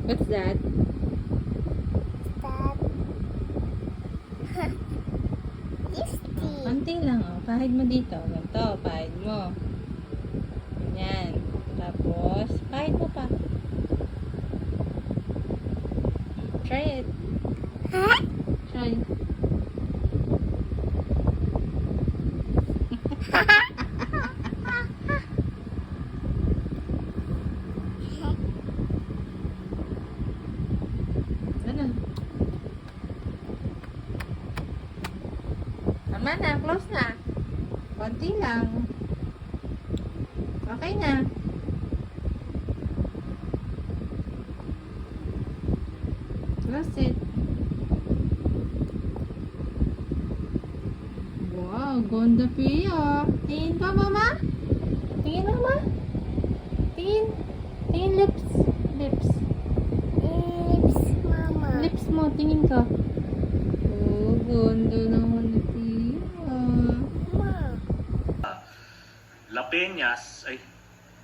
What's that? Konti lang, oh. Pahid mo dito. Ganito, pahid mo. Ganyan. Tapos, pahid mo pa. Try it. Try. Ano? Tama na, close na. Konti lang. Okay na. Close it. Wow, ganda Pia. Tingin pa, mama? Tingin, mama? Tingin. Tingin lips. Lips. Lips mo, tingin ka. Oh, ganda naman ni Pia.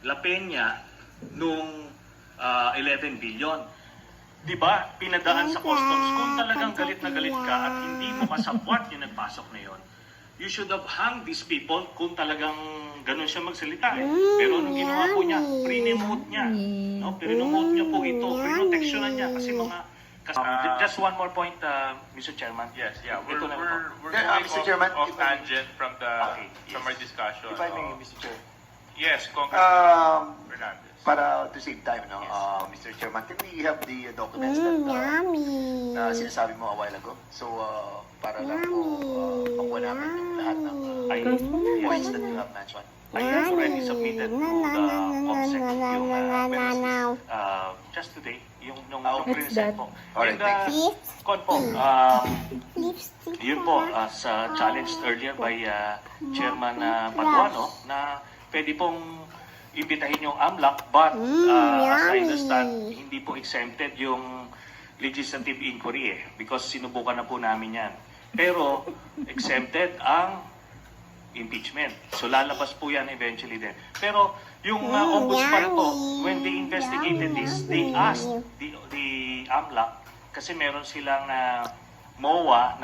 La Peña nung 11 billion. 'Di ba? Pinadaan sa customs kung talagang galit na galit ka at hindi mo kasabwat yung nagpasok na yon. You should have hung these people kung talagang ganun siya magsalita eh. Pero anong ginawa po niya? Pre-remote niya. No? Pre-remote niya po ito. Pre-protectionan niya kasi mga just one more point, Mr. Chairman. Yes, yeah. We're Ito lang po. going Mr. Chairman, off if I- tangent from Okay, from our discussion. If I may, Mr. Chair. Yes, Congressman Fernandez. Para to save time, no, Yes. Mr. Chairman, can we have the documents that na sinasabi mo a while ago? So, para lang po makuha namin yung lahat ng points that you have mentioned. I have already submitted to the OPSEC yung medicines, just today, yung nung What's that? present po. Alright, thank you. Kon po, yun po, as challenged earlier by Chairman Paduano, na pwede pong imbitahin yung AMLAC, but as I understand, hindi po exempted yung legislative inquiry because sinubukan na po namin yan. Pero exempted ang impeachment. So lalabas po yan eventually din. Pero yung ombudsman po, when they investigated this, they asked the AMLAC, kasi meron silang MOA